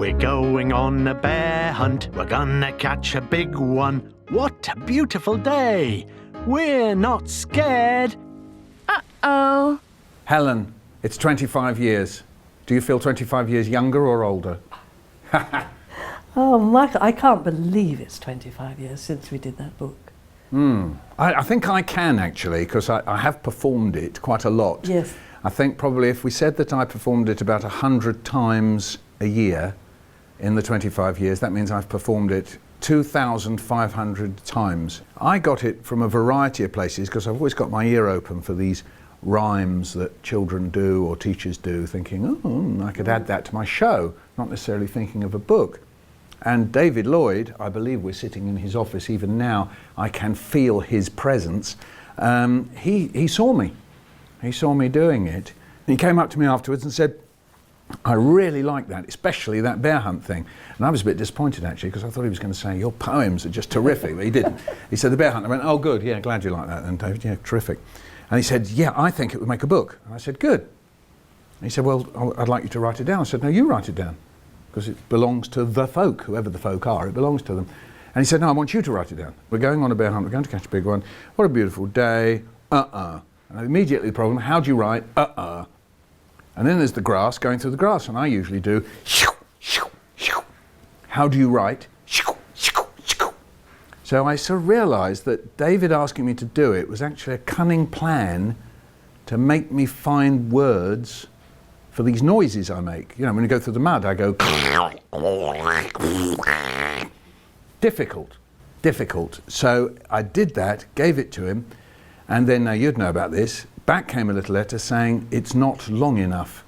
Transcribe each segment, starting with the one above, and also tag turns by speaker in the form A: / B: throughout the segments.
A: We're going on a bear hunt. We're gonna catch a big one. What a beautiful day. We're not scared.
B: Uh-oh.
C: Helen, it's 25 years. Do you feel 25 years younger or older?
D: Oh, Michael, I can't believe it's 25 years since we did that book.
C: I think I can actually, because I have performed it quite a lot.
D: Yes.
C: I think probably if we said that I performed it about 100 times a year in the 25 years, that means I've performed it 2,500 times. I got it from a variety of places because I've always got my ear open for these rhymes that children do or teachers do, thinking, oh, I could add that to my show, not necessarily thinking of a book. And David Lloyd, I believe we're sitting in his office even now, I can feel his presence. He saw me. He saw me doing it. He came up to me afterwards and said, I really like that, especially that bear hunt thing. And I was a bit disappointed actually, because I thought he was going to say, your poems are just terrific, but he didn't. He said, the bear hunt. I went, oh good, yeah, glad you like that then, David, yeah, terrific. And he said, yeah, I think it would make a book. And I said, good. And he said, well, I'd like you to write it down. I said, no, you write it down, because it belongs to the folk, whoever the folk are, it belongs to them. And he said, no, I want you to write it down. We're going on a bear hunt, we're going to catch a big one. What a beautiful day, And immediately the problem, how do you write, And then there's the grass, going through the grass, and I usually do, how do you write, So I sort of realised that David asking me to do it was actually a cunning plan to make me find words for these noises I make. You know, when you go through the mud, I go difficult. So I did that, gave it to him, and then, now you'd know about this, back came a little letter saying it's not long enough.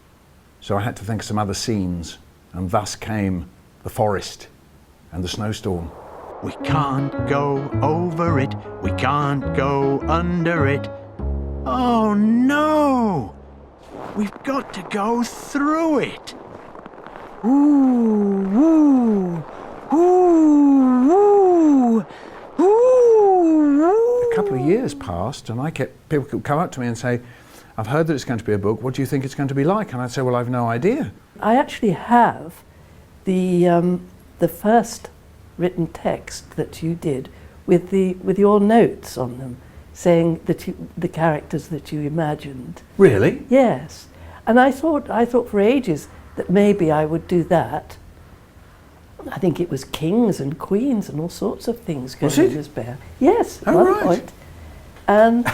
C: So I had to think of some other scenes, and thus came the forest and the snowstorm.
A: We can't go over it. We can't go under it. Oh no! We've got to go through it.
D: Ooh, woo, ooh, woo, ooh.
C: A couple of years passed, and people could come up to me and say, I've heard that it's going to be a book, what do you think it's going to be like? And I'd say, well, I've no idea.
D: I actually have the first written text that you did with your notes on them, saying that the characters that you imagined.
C: Really?
D: Yes, and I thought for ages that maybe I would do that. I think it was kings and queens and all sorts of things going in this bear. Yes, at one point. And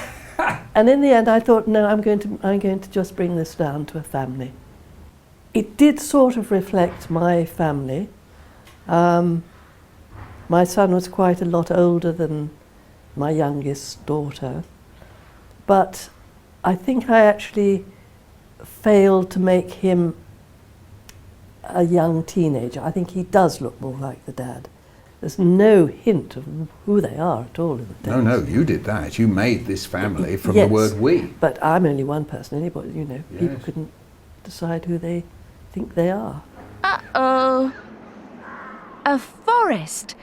D: and in the end, I thought, no, I'm going to just bring this down to a family. It did sort of reflect my family. My son was quite a lot older than my youngest daughter, but I think I actually failed to make him a young teenager. I think he does look more like the dad. There's no hint of who they are at all in the text.
C: No, you did that. You made this family from the word we.
D: But I'm only one person. Anybody, people
C: Yes.
D: couldn't decide who they think they are.
B: Uh-oh. A forest.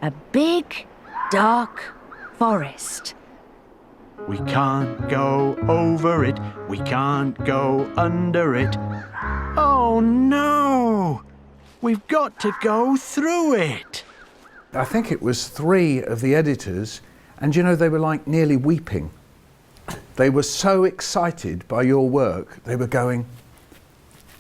B: A big, dark forest.
A: We can't go over it. We can't go under it. Oh no! We've got to go through it.
C: I think it was 3 of the editors, and they were like nearly weeping. They were so excited by your work, they were going,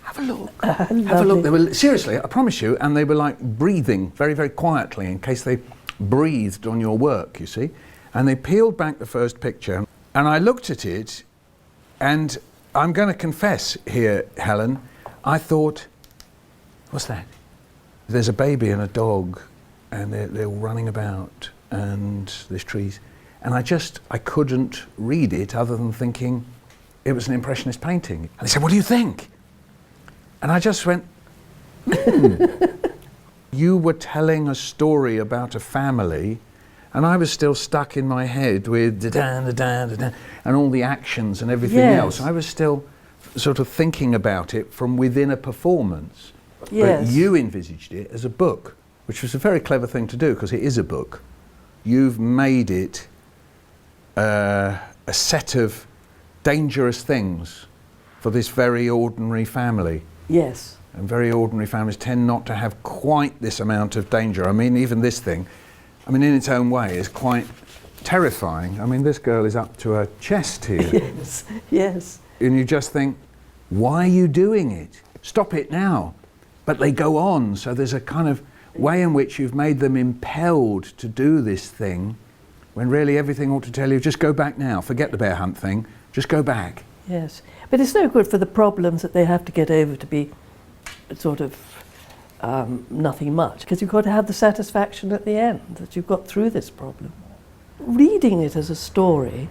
C: have a look, have a look. They were, seriously, I promise you, and they were like breathing very, very quietly in case they breathed on your work, you see. And they peeled back the first picture, and I looked at it, and I'm going to confess here, Helen, I thought, what's that? There's a baby and a dog, and they're all running about, and there's trees. And I couldn't read it other than thinking it was an Impressionist painting. And they said, what do you think? And I just went, You were telling a story about a family, and I was still stuck in my head with da-da, and all the actions and everything else. I was still sort of thinking about it from within a performance.
D: Yes.
C: But you envisaged it as a book, which was a very clever thing to do, because it is a book. You've made it a set of dangerous things for this very ordinary family.
D: Yes.
C: And very ordinary families tend not to have quite this amount of danger. I mean, even this thing, I mean, in its own way, is quite terrifying. I mean, this girl is up to her chest here.
D: Yes, yes.
C: And you just think, why are you doing it? Stop it now. But they go on, so there's a kind of way in which you've made them impelled to do this thing, when really everything ought to tell you, just go back now, forget the bear hunt thing, just go back.
D: Yes, but it's no good for the problems that they have to get over to be sort of nothing much, because you've got to have the satisfaction at the end that you've got through this problem. Reading it as a story,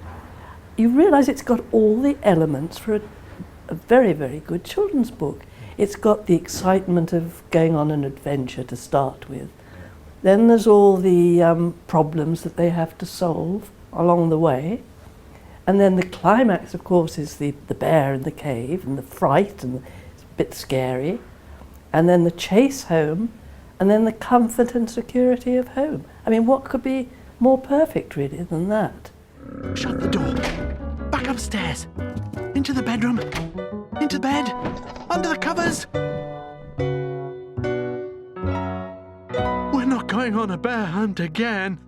D: you realise it's got all the elements for a very, very good children's book. It's got the excitement of going on an adventure to start with. Then there's all the problems that they have to solve along the way. And then the climax, of course, is the bear in the cave and the fright, and it's a bit scary. And then the chase home, and then the comfort and security of home. I mean, what could be more perfect, really, than that?
A: Shut the door. Back upstairs. Into the bedroom. Into bed. Under the covers. We're not going on a bear hunt again.